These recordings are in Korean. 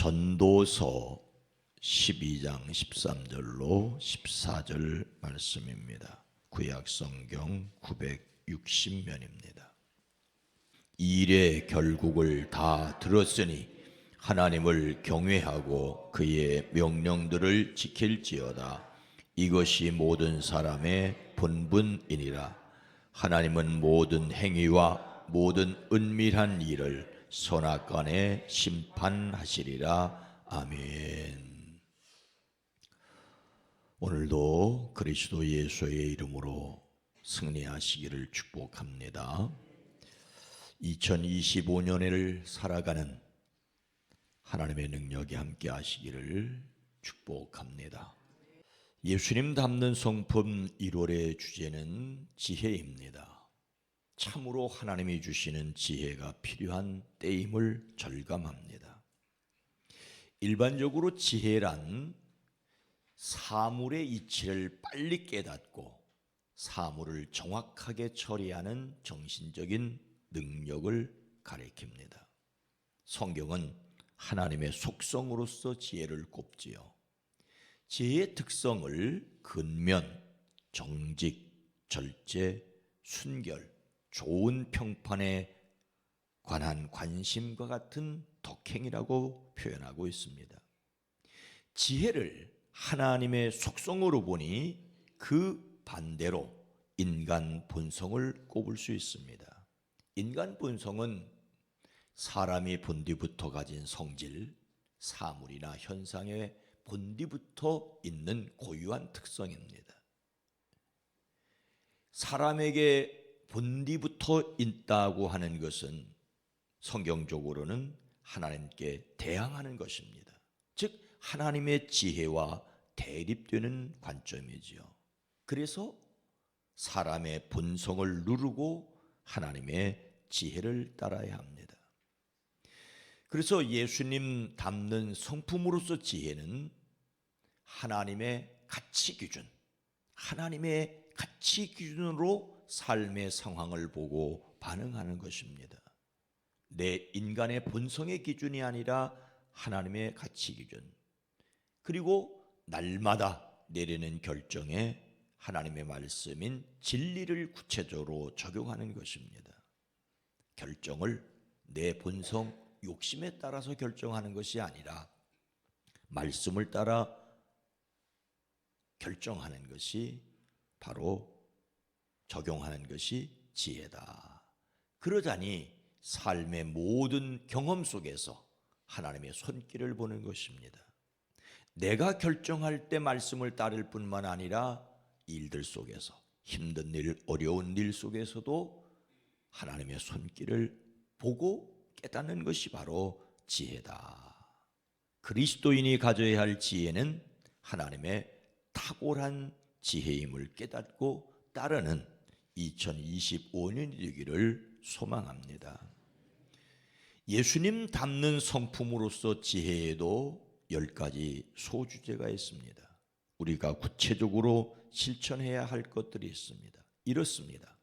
전도서 12장 13절로 14절 말씀입니다. 구약성경 960면입니다. 이 일의 결국을 다 들었으니 하나님을 경외하고 그의 명령들을 지킬지어다. 이것이 모든 사람의 본분이니라. 하나님은 모든 행위와 모든 은밀한 일을 선악간에 심판하시리라. 아멘. 오늘도 그리스도 예수의 이름으로 승리하시기를 축복합니다. 2025년을 살아가는 하나님의 능력이 함께 하시기를 축복합니다. 예수님 닮는 성품 1월의 주제는 지혜입니다. 참으로 하나님이 주시는 지혜가 필요한 때임을 절감합니다. 일반적으로 지혜란 사물의 이치를 빨리 깨닫고 사물을 정확하게 처리하는 정신적인 능력을 가리킵니다. 성경은 하나님의 속성으로서 지혜를 꼽지요. 지혜의 특성을 근면, 정직, 절제, 순결, 좋은 평판에 관한 관심과 같은 덕행이라고 표현하고 있습니다. 지혜를 하나님의 속성으로 보니 그 반대로 인간 본성을 꼽을 수 있습니다. 인간 본성은 사람이 본디부터 가진 성질, 사물이나 현상의 본디부터 있는 고유한 특성입니다. 사람에게 본디부터 있다고 하는 것은 성경적으로는 하나님께 대항하는 것입니다. 즉 하나님의 지혜와 대립되는 관점이지요. 그래서 사람의 본성을 누르고 하나님의 지혜를 따라야 합니다. 그래서 예수님 닮는 성품으로서 지혜는 하나님의 가치 기준, 하나님의 가치 기준으로 삶의 상황을 보고 반응하는 것입니다. 내 인간의 본성의 기준이 아니라 하나님의 가치 기준, 그리고 날마다 내리는 결정에 하나님의 말씀인 진리를 구체적으로 적용하는 것입니다. 결정을 내 본성, 욕심에 따라서 결정하는 것이 아니라 말씀을 따라 결정하는 것이 바로 적용하는 것이 지혜다. 그러자니 삶의 모든 경험 속에서 하나님의 손길을 보는 것입니다. 내가 결정할 때 말씀을 따를 뿐만 아니라 일들 속에서, 힘든 일, 어려운 일 속에서도 하나님의 손길을 보고 깨닫는 것이 바로 지혜다. 그리스도인이 가져야 할 지혜는 하나님의 탁월한 지혜임을 깨닫고 따르는 2025년이 되기를 소망합니다. 예수님 닮는 성품으로서 지혜에도 10가지 소주제가 있습니다. 우리가 구체적으로 실천해야 할 것들이 있습니다. 이렇습니다.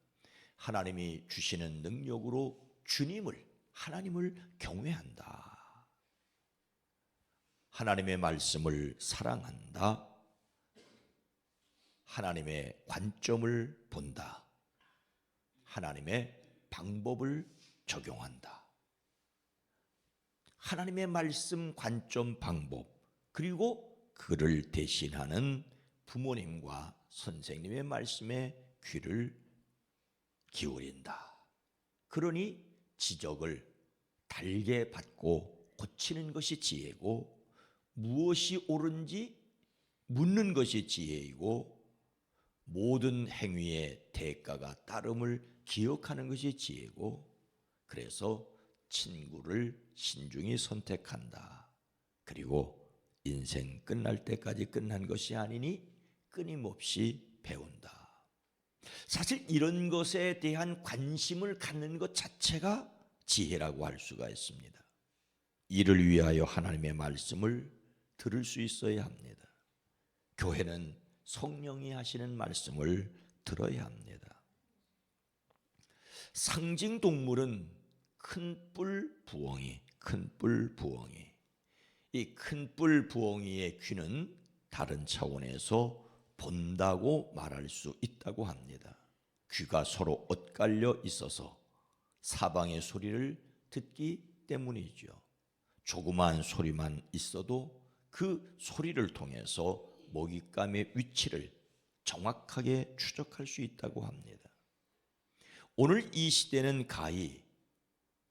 하나님이 주시는 능력으로 하나님을 경외한다. 하나님의 말씀을 사랑한다. 하나님의 관점을 본다. 하나님의 방법을 적용한다. 하나님의 말씀, 관점, 방법, 그리고 그를 대신하는 부모님과 선생님의 말씀에 귀를 기울인다. 그러니 지적을 달게 받고 고치는 것이 지혜고, 무엇이 옳은지 묻는 것이 지혜이고, 모든 행위의 대가가 따름을 기억하는 것이 지혜고, 그래서 친구를 신중히 선택한다. 그리고 인생 끝날 때까지 끝난 것이 아니니 끊임없이 배운다. 사실 이런 것에 대한 관심을 갖는 것 자체가 지혜라고 할 수가 있습니다. 이를 위하여 하나님의 말씀을 들을 수 있어야 합니다. 교회는 성령이 하시는 말씀을 들어야 합니다. 상징 동물은 큰뿔 부엉이. 이 큰뿔 부엉이의 귀는 다른 차원에서 본다고 말할 수 있다고 합니다. 귀가 서로 엇갈려 있어서 사방의 소리를 듣기 때문이죠. 조그마한 소리만 있어도 그 소리를 통해서 먹잇감의 위치를 정확하게 추적할 수 있다고 합니다. 오늘 이 시대는 가히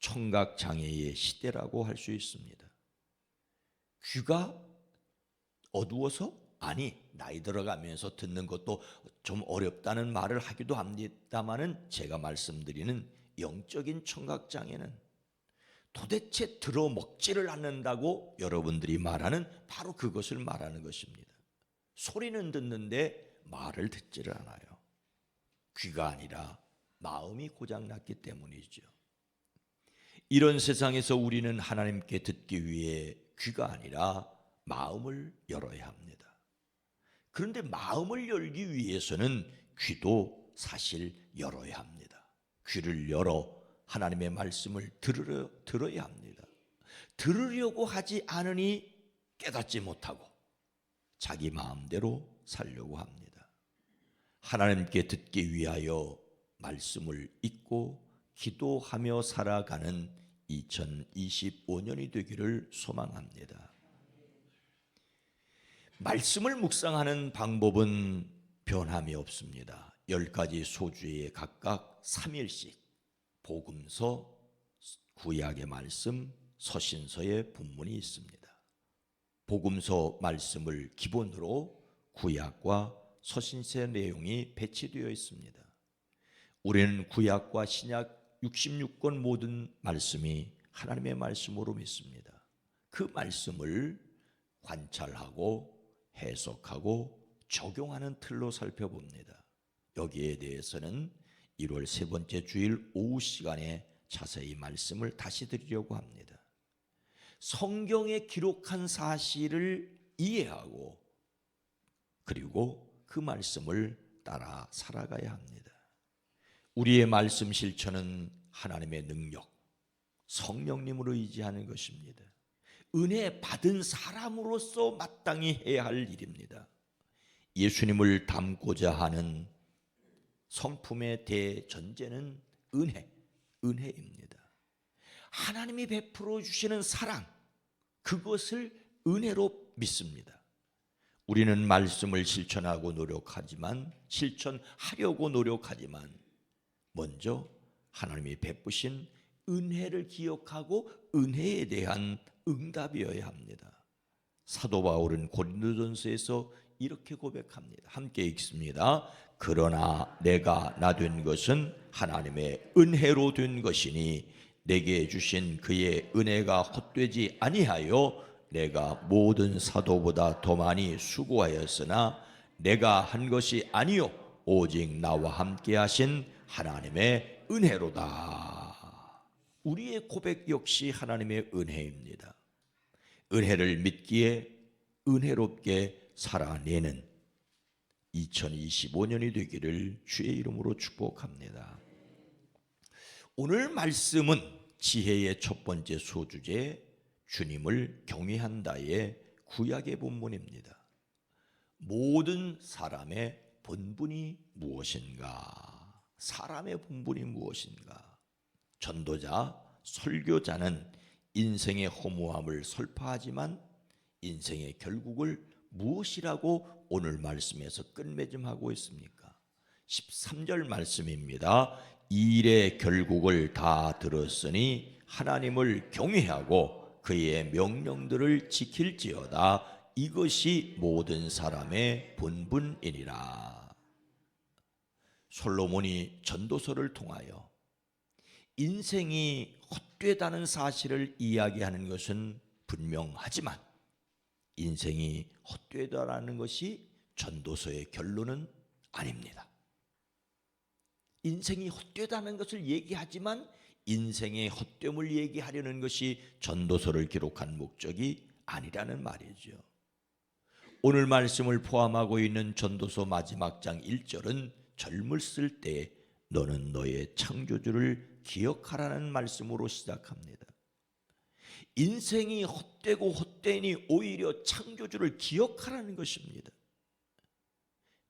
청각장애의 시대라고 할 수 있습니다. 귀가 어두워서? 아니, 나이 들어가면서 듣는 것도 좀 어렵다는 말을 하기도 합니다마는, 제가 말씀드리는 영적인 청각장애는 도대체 들어먹지를 않는다고 여러분들이 말하는 바로 그것을 말하는 것입니다. 소리는 듣는데 말을 듣지를 않아요. 귀가 아니라 마음이 고장났기 때문이죠. 이런 세상에서 우리는 하나님께 듣기 위해 귀가 아니라 마음을 열어야 합니다. 그런데 마음을 열기 위해서는 귀도 사실 열어야 합니다. 귀를 열어 하나님의 말씀을 들어야 합니다. 들으려고 하지 않으니 깨닫지 못하고 자기 마음대로 살려고 합니다. 하나님께 듣기 위하여 말씀을 읽고 기도하며 살아가는 2025년이 되기를 소망합니다. 말씀을 묵상하는 방법은 변함이 없습니다. 10가지 소주에 각각 3일씩 복음서, 구약의 말씀, 서신서의 본문이 있습니다. 복음서 말씀을 기본으로 구약과 서신서의 내용이 배치되어 있습니다. 우리는 구약과 신약 66권 모든 말씀이 하나님의 말씀으로 믿습니다. 그 말씀을 관찰하고 해석하고 적용하는 틀로 살펴봅니다. 여기에 대해서는 1월 세 번째 주일 오후 시간에 자세히 말씀을 다시 드리려고 합니다. 성경에 기록한 사실을 이해하고 그리고 그 말씀을 따라 살아가야 합니다. 우리의 말씀 실천은 하나님의 능력, 성령님으로 의지하는 것입니다. 은혜 받은 사람으로서 마땅히 해야 할 일입니다. 예수님을 닮고자 하는 성품의 대전제는 은혜입니다. 하나님이 베풀어 주시는 사랑, 그것을 은혜로 믿습니다. 우리는 말씀을 실천하려고 노력하지만 먼저 하나님이 베푸신 은혜를 기억하고 은혜에 대한 응답이어야 합니다. 사도 바울은 고린도전서에서 이렇게 고백합니다. 함께 읽습니다. 그러나 내가 나 된 것은 하나님의 은혜로 된 것이니 내게 주신 그의 은혜가 헛되지 아니하여 내가 모든 사도보다 더 많이 수고하였으나 내가 한 것이 아니요 오직 나와 함께 하신 하나님의 은혜로다. 우리의 고백 역시 하나님의 은혜입니다. 은혜를 믿기에 은혜롭게 살아내는 2025년이 되기를 주의 이름으로 축복합니다. 오늘 말씀은 지혜의 첫 번째 소주제, 주님을 경외한다의 구약의 본문입니다. 모든 사람의 본분이 무엇인가? 사람의 본분이 무엇인가? 전도자, 설교자는 인생의 허무함을 설파하지만 인생의 결국을 무엇이라고 오늘 말씀에서 끝맺음하고 있습니까? 13절 말씀입니다. 이 일의 결국을 다 들었으니 하나님을 경외하고 그의 명령들을 지킬지어다. 이것이 모든 사람의 본분이니라. 솔로몬이 전도서를 통하여 인생이 헛되다는 사실을 이야기하는 것은 분명하지만 인생이 헛되다라는 것이 전도서의 결론은 아닙니다. 인생이 헛되다는 것을 얘기하지만 인생의 헛됨을 얘기하려는 것이 전도서를 기록한 목적이 아니라는 말이죠. 오늘 말씀을 포함하고 있는 전도서 마지막 장 1절은 젊었을 때 너는 너의 창조주를 기억하라는 말씀으로 시작합니다. 인생이 헛되고 헛되니 오히려 창조주를 기억하라는 것입니다.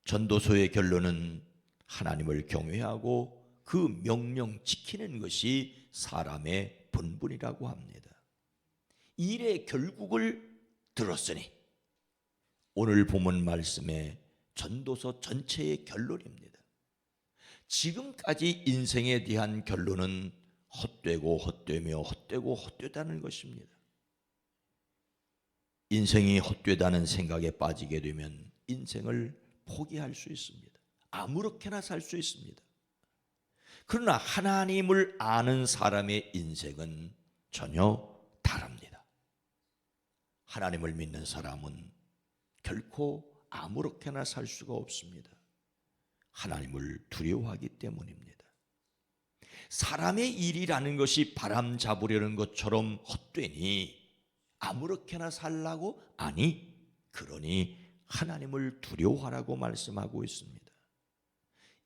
전도서의 결론은 하나님을 경외하고 그 명령 지키는 것이 사람의 본분이라고 합니다. 일의 결국을 들었으니 오늘 본문 말씀의 전도서 전체의 결론입니다. 지금까지 인생에 대한 결론은 헛되고 헛되며 헛되고 헛되다는 것입니다. 인생이 헛되다는 생각에 빠지게 되면 인생을 포기할 수 있습니다. 아무렇게나 살 수 있습니다. 그러나 하나님을 아는 사람의 인생은 전혀 다릅니다. 하나님을 믿는 사람은 결코 아무렇게나 살 수가 없습니다. 하나님을 두려워하기 때문입니다. 사람의 일이라는 것이 바람 잡으려는 것처럼 헛되니 아무렇게나 살라고? 아니, 그러니 하나님을 두려워하라고 말씀하고 있습니다.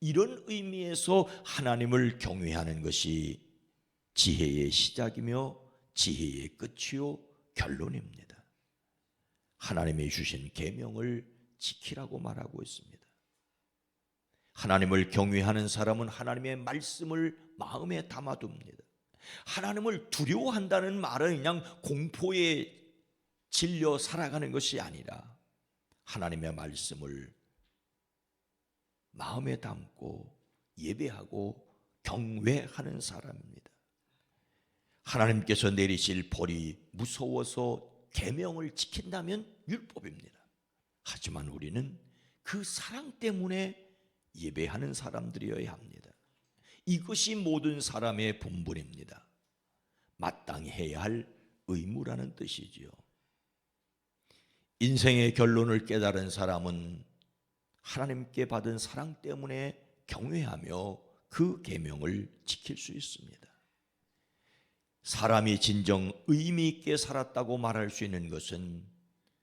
이런 의미에서 하나님을 경외하는 것이 지혜의 시작이며 지혜의 끝이요 결론입니다. 하나님이 주신 계명을 지키라고 말하고 있습니다. 하나님을 경외하는 사람은 하나님의 말씀을 마음에 담아둡니다. 하나님을 두려워한다는 말은 그냥 공포에 질려 살아가는 것이 아니라 하나님의 말씀을 마음에 담고 예배하고 경외하는 사람입니다. 하나님께서 내리실 벌이 무서워서 계명을 지킨다면 율법입니다. 하지만 우리는 그 사랑 때문에 예배하는 사람들이어야 합니다. 이것이 모든 사람의 본분입니다. 마땅히 해야 할 의무라는 뜻이지요. 인생의 결론을 깨달은 사람은 하나님께 받은 사랑 때문에 경외하며 그 계명을 지킬 수 있습니다. 사람이 진정 의미 있게 살았다고 말할 수 있는 것은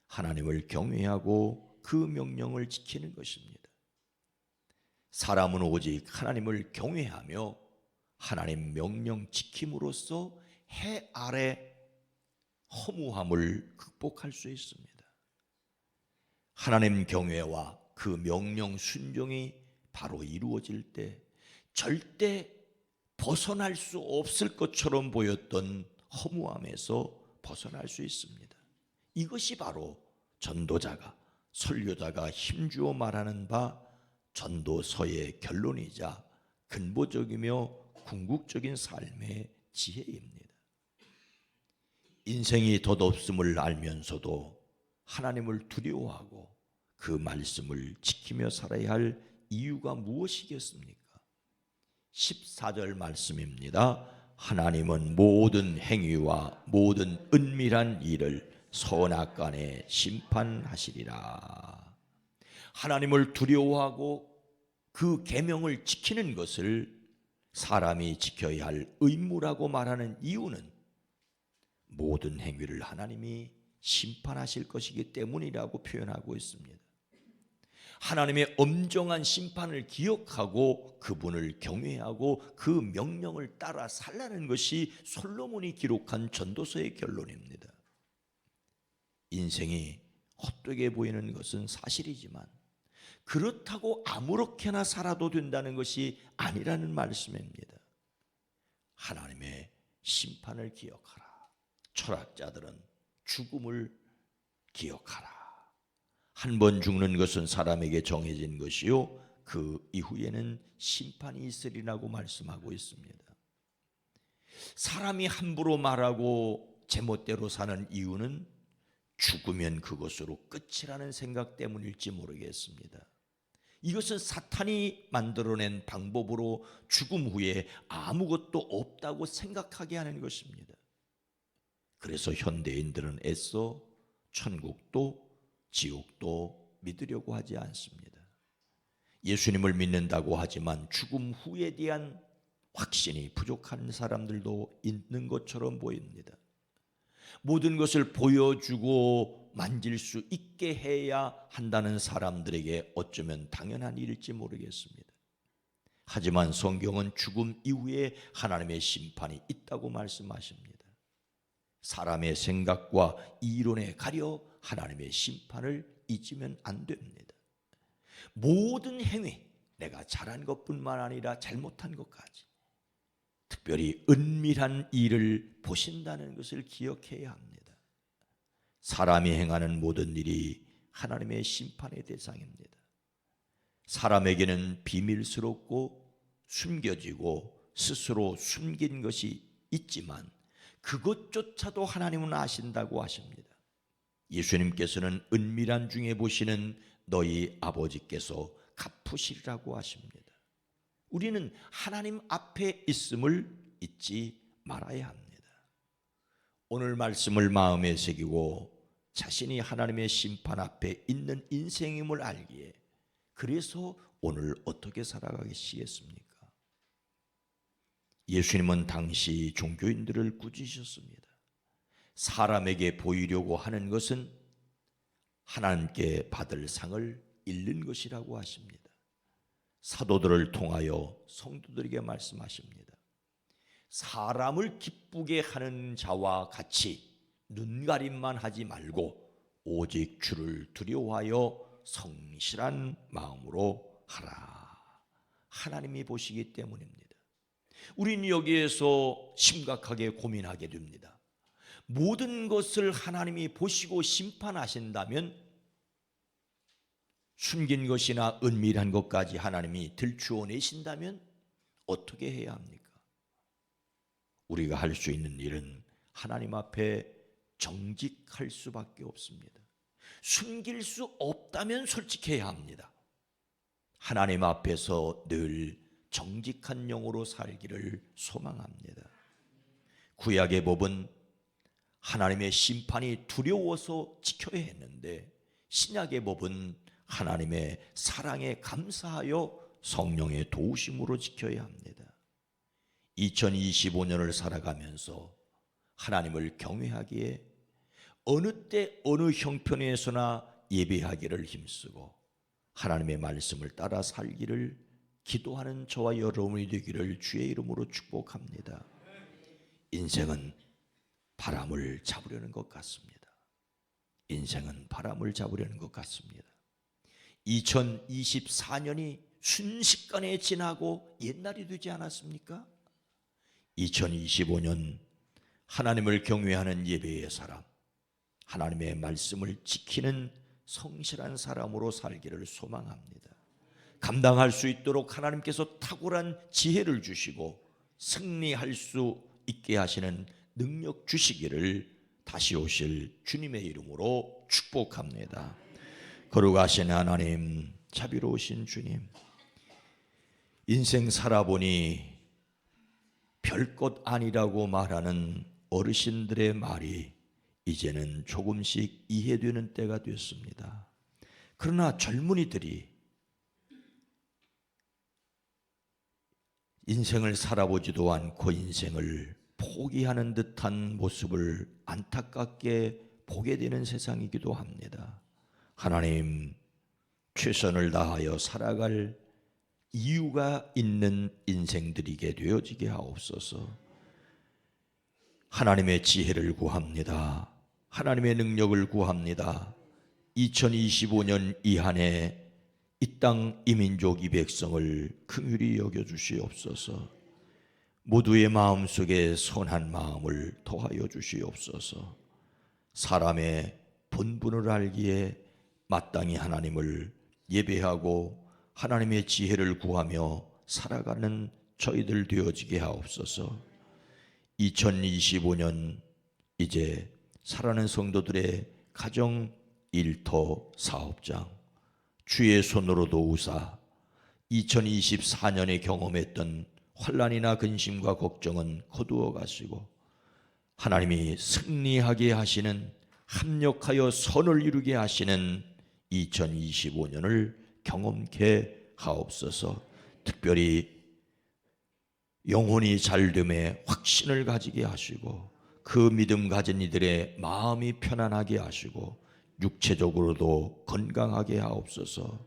하나님을 경외하고 그 명령을 지키는 것입니다. 사람은 오직 하나님을 경외하며 하나님 명령 지킴으로써 해 아래 허무함을 극복할 수 있습니다. 하나님 경외와 그 명령 순종이 바로 이루어질 때 절대 벗어날 수 없을 것처럼 보였던 허무함에서 벗어날 수 있습니다. 이것이 바로 전도자가, 설교자가 힘주어 말하는 바 전도서의 결론이자 근본적이며 궁극적인 삶의 지혜입니다. 인생이 덧없음을 알면서도 하나님을 두려워하고 그 말씀을 지키며 살아야 할 이유가 무엇이겠습니까? 14절 말씀입니다. 하나님은 모든 행위와 모든 은밀한 일을 선악간에 심판하시리라. 하나님을 두려워하고 그 계명을 지키는 것을 사람이 지켜야 할 의무라고 말하는 이유는 모든 행위를 하나님이 심판하실 것이기 때문이라고 표현하고 있습니다. 하나님의 엄정한 심판을 기억하고 그분을 경외하고 그 명령을 따라 살라는 것이 솔로몬이 기록한 전도서의 결론입니다. 인생이 헛되게 보이는 것은 사실이지만 그렇다고 아무렇게나 살아도 된다는 것이 아니라는 말씀입니다. 하나님의 심판을 기억하라. 철학자들은 죽음을 기억하라. 한 번 죽는 것은 사람에게 정해진 것이요 그 이후에는 심판이 있으리라고 말씀하고 있습니다. 사람이 함부로 말하고 제멋대로 사는 이유는 죽으면 그것으로 끝이라는 생각 때문일지 모르겠습니다. 이것은 사탄이 만들어낸 방법으로 죽음 후에 아무것도 없다고 생각하게 하는 것입니다. 그래서 현대인들은 애써 천국도 지옥도 믿으려고 하지 않습니다. 예수님을 믿는다고 하지만 죽음 후에 대한 확신이 부족한 사람들도 있는 것처럼 보입니다. 모든 것을 보여주고 만질 수 있게 해야 한다는 사람들에게 어쩌면 당연한 일일지 모르겠습니다. 하지만 성경은 죽음 이후에 하나님의 심판이 있다고 말씀하십니다. 사람의 생각과 이론에 가려 하나님의 심판을 잊으면 안 됩니다. 모든 행위, 내가 잘한 것뿐만 아니라 잘못한 것까지, 특별히 은밀한 일을 보신다는 것을 기억해야 합니다. 사람이 행하는 모든 일이 하나님의 심판의 대상입니다. 사람에게는 비밀스럽고 숨겨지고 스스로 숨긴 것이 있지만 그것조차도 하나님은 아신다고 하십니다. 예수님께서는 은밀한 중에 보시는 너희 아버지께서 갚으시리라고 하십니다. 우리는 하나님 앞에 있음을 잊지 말아야 합니다. 오늘 말씀을 마음에 새기고 자신이 하나님의 심판 앞에 있는 인생임을 알기에, 그래서 오늘 어떻게 살아가시겠습니까? 예수님은 당시 종교인들을 꾸짖으셨습니다. 사람에게 보이려고 하는 것은 하나님께 받을 상을 잃는 것이라고 하십니다. 사도들을 통하여 성도들에게 말씀하십니다. 사람을 기쁘게 하는 자와 같이 눈가림만 하지 말고 오직 주를 두려워하여 성실한 마음으로 하라. 하나님이 보시기 때문입니다. 우리는 여기에서 심각하게 고민하게 됩니다. 모든 것을 하나님이 보시고 심판하신다면 숨긴 것이나 은밀한 것까지 하나님이 들추어내신다면 어떻게 해야 합니까? 우리가 할 수 있는 일은 하나님 앞에 정직할 수밖에 없습니다. 숨길 수 없다면 솔직해야 합니다. 하나님 앞에서 늘 정직한 영으로 살기를 소망합니다. 구약의 법은 하나님의 심판이 두려워서 지켜야 했는데, 신약의 법은 하나님의 사랑에 감사하여 성령의 도우심으로 지켜야 합니다. 2025년을 살아가면서 하나님을 경외하기에 어느 때 어느 형편에서나 예배하기를 힘쓰고 하나님의 말씀을 따라 살기를 기도하는 저와 여러분이 되기를 주의 이름으로 축복합니다. 인생은 바람을 잡으려는 것 같습니다. 인생은 바람을 잡으려는 것 같습니다. 2024년이 순식간에 지나고 옛날이 되지 않았습니까? 2025년 하나님을 경외하는 예배의 사람, 하나님의 말씀을 지키는 성실한 사람으로 살기를 소망합니다. 감당할 수 있도록 하나님께서 탁월한 지혜를 주시고 승리할 수 있게 하시는 능력 주시기를 다시 오실 주님의 이름으로 축복합니다. 거룩하신 하나님, 자비로우신 주님, 인생 살아보니 별것 아니라고 말하는 어르신들의 말이 이제는 조금씩 이해되는 때가 됐습니다. 그러나 젊은이들이 인생을 살아보지도 않고 인생을 포기하는 듯한 모습을 안타깝게 보게 되는 세상이기도 합니다. 하나님, 최선을 다하여 살아갈 이유가 있는 인생들이게 되어지게 하옵소서. 하나님의 지혜를 구합니다. 하나님의 능력을 구합니다. 2025년 이 한 해 이 땅 이 민족 이 백성을 긍휼히 여겨주시옵소서. 모두의 마음속에 선한 마음을 더하여 주시옵소서. 사람의 본분을 알기에 마땅히 하나님을 예배하고 하나님의 지혜를 구하며 살아가는 저희들 되어지게 하옵소서. 2025년 이제 살아가는 성도들의 가정 일터 사업장 주의 손으로 도우사 2024년에 경험했던 환난이나 근심과 걱정은 거두어 가시고 하나님이 승리하게 하시는, 합력하여 선을 이루게 하시는 2025년을 경험케 하옵소서. 특별히 영혼이 잘됨에 확신을 가지게 하시고 그 믿음 가진 이들의 마음이 편안하게 하시고 육체적으로도 건강하게 하옵소서.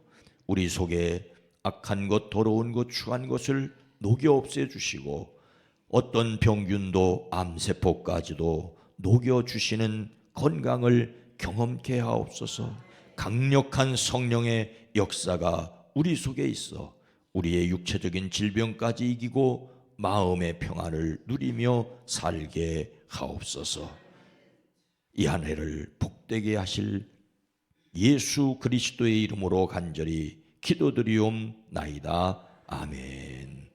우리 속에 악한 것, 더러운 것, 추한 것을 녹여 없애주시고 어떤 병균도 암세포까지도 녹여주시는 건강을 경험케 하옵소서. 강력한 성령의 역사가 우리 속에 있어 우리의 육체적인 질병까지 이기고 마음의 평안을 누리며 살게 하옵소서. 이 한 해를 복되게 하실 예수 그리스도의 이름으로 간절히 기도드리옵나이다. 아멘.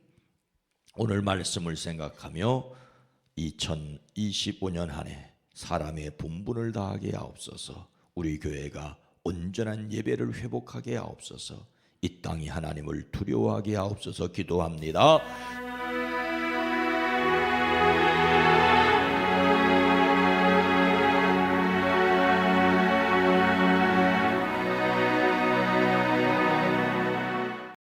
오늘 말씀을 생각하며 2025년 한 해 사람의 분분을 다하게 하옵소서. 우리 교회가 온전한 예배를 회복하게 하옵소서. 이 땅이 하나님을 두려워하게 하옵소서. 기도합니다.